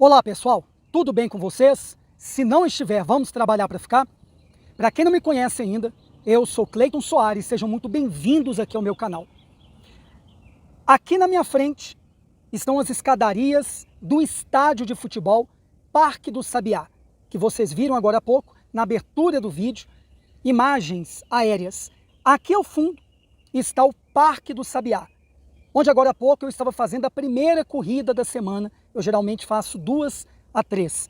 Olá pessoal, tudo bem com vocês? Se não estiver, vamos trabalhar para ficar? Para quem não me conhece ainda, eu sou Cleiton Soares, sejam muito bem-vindos aqui ao meu canal. Aqui na minha frente estão as escadarias do estádio de futebol Parque do Sabiá, que vocês viram agora há pouco na abertura do vídeo, imagens aéreas. Aqui ao fundo está o Parque do Sabiá, onde agora há pouco eu estava fazendo a primeira corrida da semana. Eu geralmente faço 2 a 3.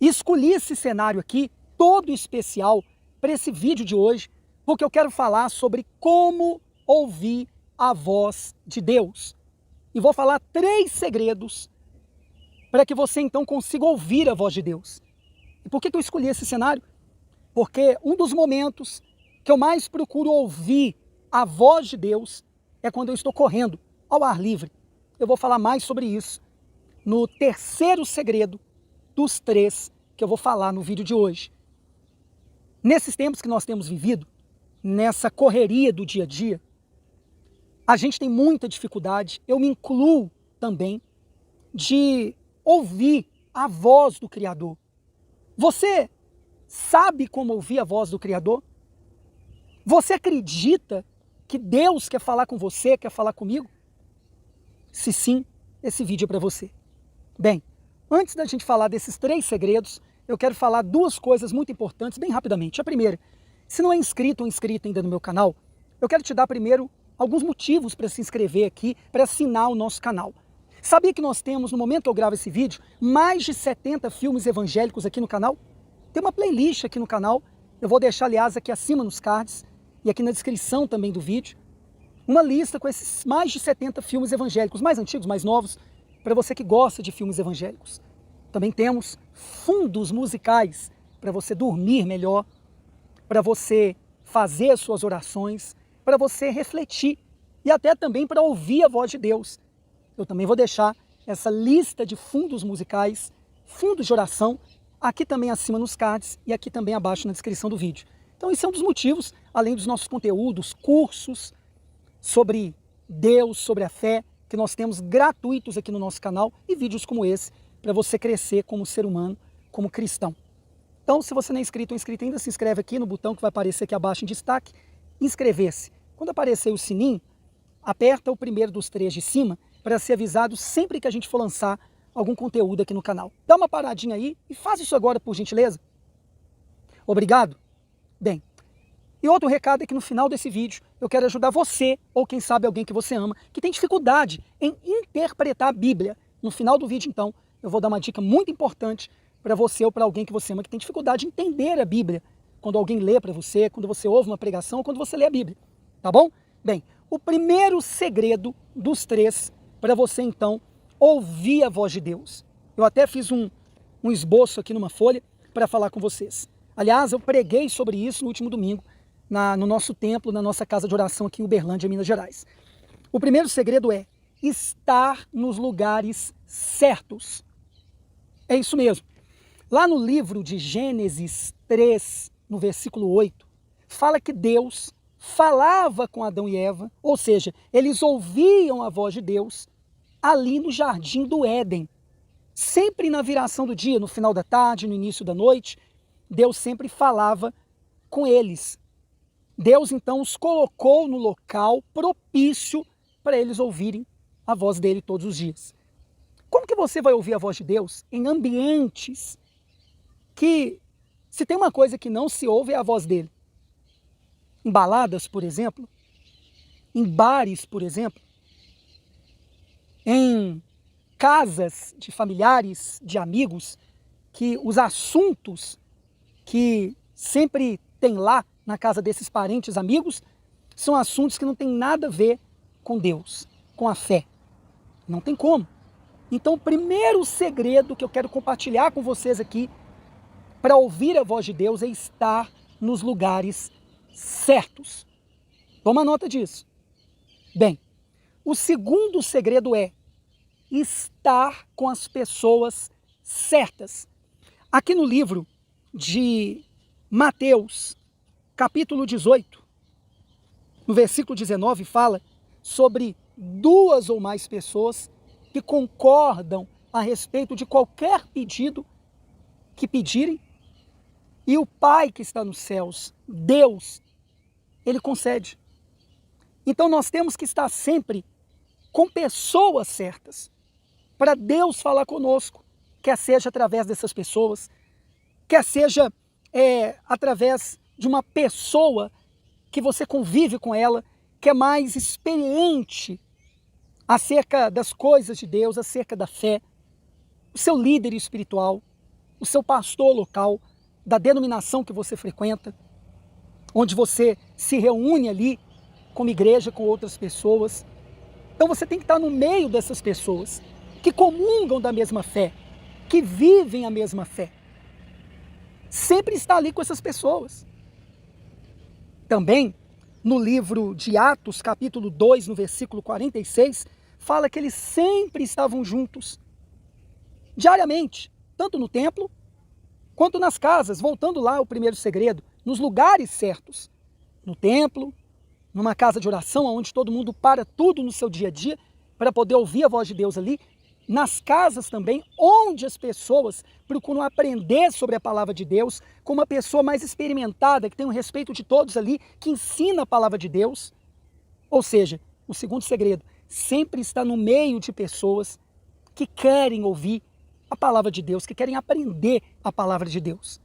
E escolhi esse cenário aqui, todo especial, para esse vídeo de hoje, porque eu quero falar sobre como ouvir a voz de Deus. E vou falar 3 segredos para que você então consiga ouvir a voz de Deus. E por que eu escolhi esse cenário? Porque um dos momentos que eu mais procuro ouvir a voz de Deus é quando eu estou correndo ao ar livre. Eu vou falar mais sobre isso no terceiro segredo dos 3 que eu vou falar no vídeo de hoje. Nesses tempos que nós temos vivido, nessa correria do dia a dia, a gente tem muita dificuldade, eu me incluo também, de ouvir a voz do Criador. Você sabe como ouvir a voz do Criador? Você acredita que Deus quer falar com você, quer falar comigo? Se sim, esse vídeo é para você. Bem, antes da gente falar desses 3 segredos, eu quero falar 2 coisas muito importantes, bem rapidamente. A primeira, se não é inscrito ou inscrita ainda no meu canal, eu quero te dar primeiro alguns motivos para se inscrever aqui, para assinar o nosso canal. Sabia que nós temos, no momento que eu gravo esse vídeo, mais de 70 filmes evangélicos aqui no canal? Tem uma playlist aqui no canal, eu vou deixar, aliás, aqui acima nos cards e aqui na descrição também do vídeo, uma lista com esses mais de 70 filmes evangélicos, mais antigos, mais novos, para você que gosta de filmes evangélicos. Também temos fundos musicais para você dormir melhor, para você fazer as suas orações, para você refletir e até também para ouvir a voz de Deus. Eu também vou deixar essa lista de fundos musicais, fundos de oração, aqui também acima nos cards e aqui também abaixo na descrição do vídeo. Então esse é um dos motivos, além dos nossos conteúdos, cursos sobre Deus, sobre a fé, que nós temos gratuitos aqui no nosso canal e vídeos como esse, para você crescer como ser humano, como cristão. Então, se você não é inscrito ou inscrita ainda, se inscreve aqui no botão que vai aparecer aqui abaixo em destaque, inscrever-se. Quando aparecer o sininho, aperta o primeiro dos 3 de cima para ser avisado sempre que a gente for lançar algum conteúdo aqui no canal. Dá uma paradinha aí e faz isso agora, por gentileza. Obrigado? Bem, e outro recado é que no final desse vídeo eu quero ajudar você, ou quem sabe alguém que você ama, que tem dificuldade em interpretar a Bíblia. No final do vídeo, então, eu vou dar uma dica muito importante para você ou para alguém que você ama, que tem dificuldade de entender a Bíblia. Quando alguém lê para você, quando você ouve uma pregação, ou quando você lê a Bíblia. Tá bom? Bem, o primeiro segredo dos 3 para você, então, ouvir a voz de Deus. Eu até fiz um esboço aqui numa folha para falar com vocês. Aliás, eu preguei sobre isso no último domingo, no nosso templo, na nossa casa de oração aqui em Uberlândia, Minas Gerais. O primeiro segredo é estar nos lugares certos. É isso mesmo. Lá no livro de Gênesis 3, no versículo 8, fala que Deus falava com Adão e Eva, ou seja, eles ouviam a voz de Deus ali no jardim do Éden. Sempre na viração do dia, no final da tarde, no início da noite, Deus sempre falava com eles. Deus então os colocou no local propício para eles ouvirem a voz dele todos os dias. Como que você vai ouvir a voz de Deus em ambientes que, se tem uma coisa que não se ouve, é a voz dele? Em baladas, por exemplo, em bares, por exemplo, em casas de familiares, de amigos, que os assuntos que sempre tem lá na casa desses parentes, amigos, são assuntos que não tem nada a ver com Deus, com a fé. Não tem como. Então, o primeiro segredo que eu quero compartilhar com vocês aqui para ouvir a voz de Deus é estar nos lugares certos. Toma nota disso. Bem, o segundo segredo é estar com as pessoas certas. Aqui no livro de Mateus, capítulo 18, no versículo 19, fala sobre 2 ou mais pessoas que concordam a respeito de qualquer pedido que pedirem, e o Pai que está nos céus, Deus, Ele concede. Então nós temos que estar sempre com pessoas certas, para Deus falar conosco, quer seja através dessas pessoas, quer seja através de uma pessoa que você convive com ela, que é mais experiente acerca das coisas de Deus, acerca da fé, o seu líder espiritual, o seu pastor local, da denominação que você frequenta, onde você se reúne ali como igreja com outras pessoas. Então você tem que estar no meio dessas pessoas que comungam da mesma fé, que vivem a mesma fé. Sempre está ali com essas pessoas. Também, no livro de Atos, capítulo 2, no versículo 46, fala que eles sempre estavam juntos, diariamente, tanto no templo, quanto nas casas, voltando lá ao primeiro segredo, nos lugares certos, no templo, numa casa de oração, onde todo mundo para tudo no seu dia a dia, para poder ouvir a voz de Deus ali, nas casas também, onde as pessoas procuram aprender sobre a palavra de Deus, com uma pessoa mais experimentada, que tem o respeito de todos ali, que ensina a palavra de Deus. Ou seja, o segundo segredo, sempre está no meio de pessoas que querem ouvir a palavra de Deus, que querem aprender a palavra de Deus.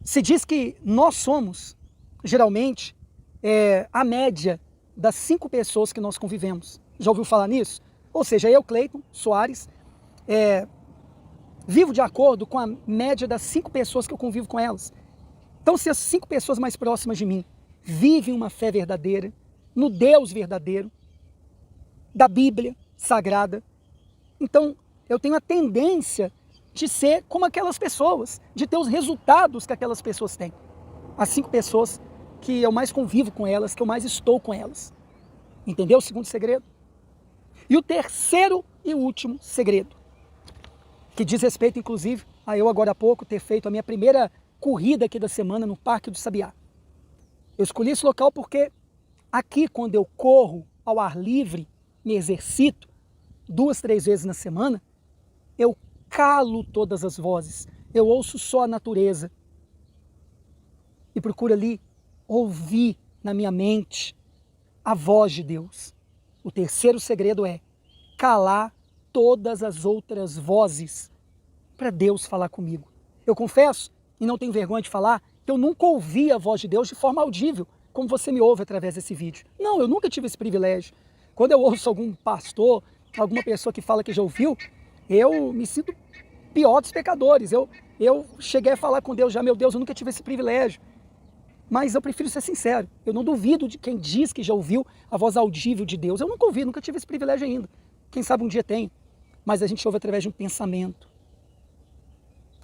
Se diz que nós somos, geralmente, a média das 5 pessoas que nós convivemos. Já ouviu falar nisso? Ou seja, eu, Cleiton Soares, vivo de acordo com a média das 5 pessoas que eu convivo com elas. Então, se as 5 pessoas mais próximas de mim vivem uma fé verdadeira, no Deus verdadeiro, da Bíblia Sagrada, então eu tenho a tendência de ser como aquelas pessoas, de ter os resultados que aquelas pessoas têm. As 5 pessoas que eu mais convivo com elas, que eu mais estou com elas. Entendeu o segundo segredo? E o terceiro e último segredo, que diz respeito, inclusive, a eu agora há pouco ter feito a minha primeira corrida aqui da semana no Parque do Sabiá. Eu escolhi esse local porque aqui, quando eu corro ao ar livre, me exercito 2, 3 vezes na semana, eu calo todas as vozes, eu ouço só a natureza e procuro ali ouvir na minha mente a voz de Deus. O terceiro segredo é calar todas as outras vozes para Deus falar comigo. Eu confesso, e não tenho vergonha de falar, que eu nunca ouvi a voz de Deus de forma audível, como você me ouve através desse vídeo. Não, eu nunca tive esse privilégio. Quando eu ouço algum pastor, alguma pessoa que fala que já ouviu, eu me sinto pior dos pecadores. Eu cheguei a falar com Deus já, meu Deus, eu nunca tive esse privilégio. Mas eu prefiro ser sincero, eu não duvido de quem diz que já ouviu a voz audível de Deus. Eu nunca ouvi, nunca tive esse privilégio ainda. Quem sabe um dia tem. Mas a gente ouve através de um pensamento.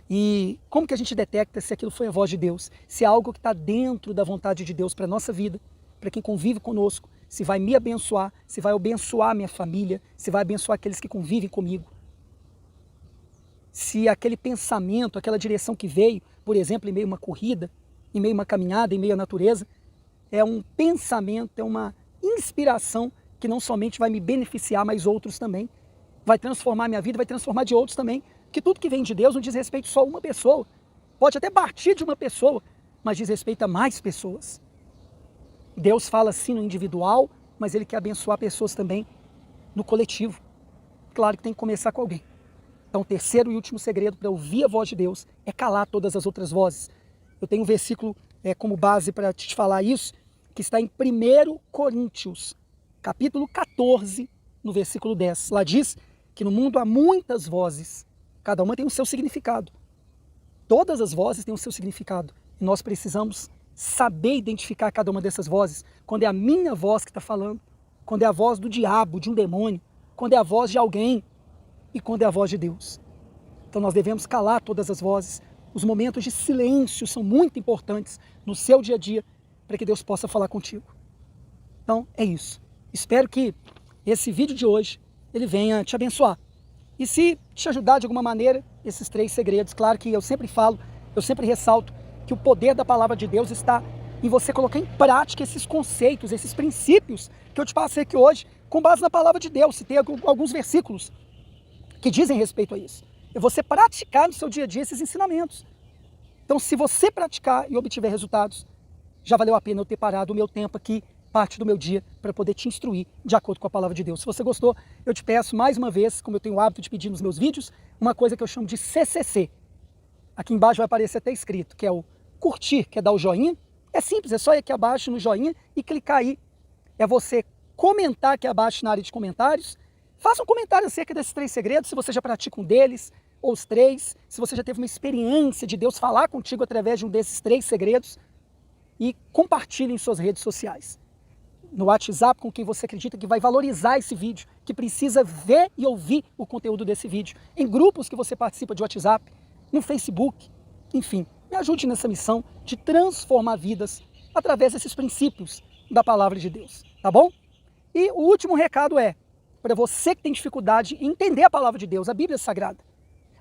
E como que a gente detecta se aquilo foi a voz de Deus? Se é algo que está dentro da vontade de Deus para a nossa vida, para quem convive conosco, se vai me abençoar, se vai abençoar a minha família, se vai abençoar aqueles que convivem comigo. Se aquele pensamento, aquela direção que veio, por exemplo, em meio a uma corrida, em meio a uma caminhada, em meio à natureza, é um pensamento, é uma inspiração que não somente vai me beneficiar, mas outros também. Vai transformar minha vida, vai transformar de outros também. Que tudo que vem de Deus não diz respeito só a uma pessoa. Pode até partir de uma pessoa, mas diz respeito a mais pessoas. Deus fala sim no individual, mas Ele quer abençoar pessoas também no coletivo. Claro que tem que começar com alguém. Então, o terceiro e último segredo para ouvir a voz de Deus é calar todas as outras vozes. Eu tenho um versículo como base para te falar isso, que está em 1 Coríntios, capítulo 14, no versículo 10. Lá diz que no mundo há muitas vozes, cada uma tem o seu significado. Todas as vozes têm o seu significado. E nós precisamos saber identificar cada uma dessas vozes. Quando é a minha voz que está falando, quando é a voz do diabo, de um demônio, quando é a voz de alguém e quando é a voz de Deus. Então nós devemos calar todas as vozes. Os momentos de silêncio são muito importantes no seu dia a dia para que Deus possa falar contigo. Então é isso. Espero que esse vídeo de hoje ele venha te abençoar. E se te ajudar de alguma maneira, esses 3 segredos, claro que eu sempre falo, eu sempre ressalto que o poder da palavra de Deus está em você colocar em prática esses conceitos, esses princípios que eu te passei aqui hoje, com base na palavra de Deus. Citei alguns versículos que dizem respeito a isso. É você praticar no seu dia a dia esses ensinamentos. Então, se você praticar e obtiver resultados, já valeu a pena eu ter parado o meu tempo aqui, parte do meu dia, para poder te instruir de acordo com a palavra de Deus. Se você gostou, eu te peço mais uma vez, como eu tenho o hábito de pedir nos meus vídeos, uma coisa que eu chamo de CCC. Aqui embaixo vai aparecer até escrito, que é o curtir, que é dar o joinha. É simples, é só ir aqui abaixo no joinha e clicar aí. É você comentar aqui abaixo na área de comentários. Faça um comentário acerca desses 3 segredos, se você já pratica um deles, ou os 3, se você já teve uma experiência de Deus falar contigo através de um desses 3 segredos, e compartilhe em suas redes sociais. No WhatsApp, com quem você acredita que vai valorizar esse vídeo, que precisa ver e ouvir o conteúdo desse vídeo. Em grupos que você participa de WhatsApp, no Facebook, enfim, me ajude nessa missão de transformar vidas através desses princípios da palavra de Deus, tá bom? E o último recado é, para você que tem dificuldade em entender a palavra de Deus, a Bíblia Sagrada,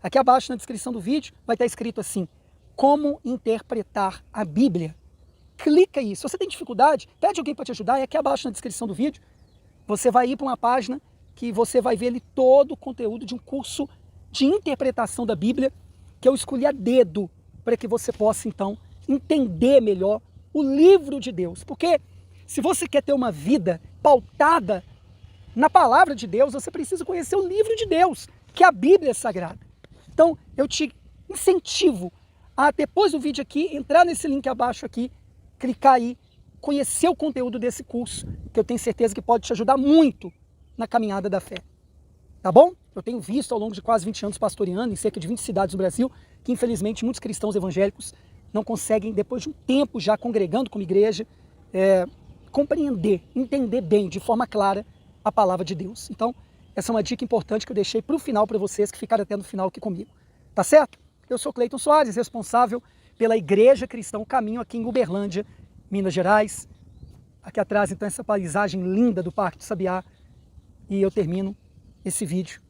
aqui abaixo na descrição do vídeo vai estar escrito assim, como interpretar a Bíblia. Clica aí. Se você tem dificuldade, pede alguém para te ajudar, é aqui abaixo na descrição do vídeo. Você vai ir para uma página que você vai ver ali todo o conteúdo de um curso de interpretação da Bíblia, que eu escolhi a dedo para que você possa, então, entender melhor o livro de Deus. Porque se você quer ter uma vida pautada na palavra de Deus, você precisa conhecer o livro de Deus, que é a Bíblia Sagrada. Então, eu te incentivo a, depois do vídeo aqui, entrar nesse link abaixo aqui, clicar aí, conhecer o conteúdo desse curso, que eu tenho certeza que pode te ajudar muito na caminhada da fé. Tá bom? Eu tenho visto ao longo de quase 20 anos pastoreando em cerca de 20 cidades do Brasil, que infelizmente muitos cristãos evangélicos não conseguem, depois de um tempo já congregando como igreja, compreender, entender bem, de forma clara, a palavra de Deus. Então, essa é uma dica importante que eu deixei para o final para vocês que ficaram até no final aqui comigo. Tá certo? Eu sou Cleiton Soares, responsável pela Igreja Cristã Caminho aqui em Uberlândia, Minas Gerais. Aqui atrás, então, essa paisagem linda do Parque do Sabiá. E eu termino esse vídeo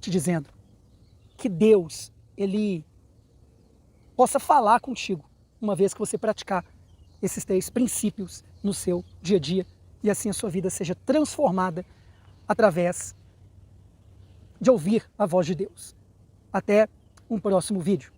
te dizendo que Deus, Ele possa falar contigo, uma vez que você praticar esses 3 princípios no seu dia a dia, e assim a sua vida seja transformada através de ouvir a voz de Deus. Até um próximo vídeo.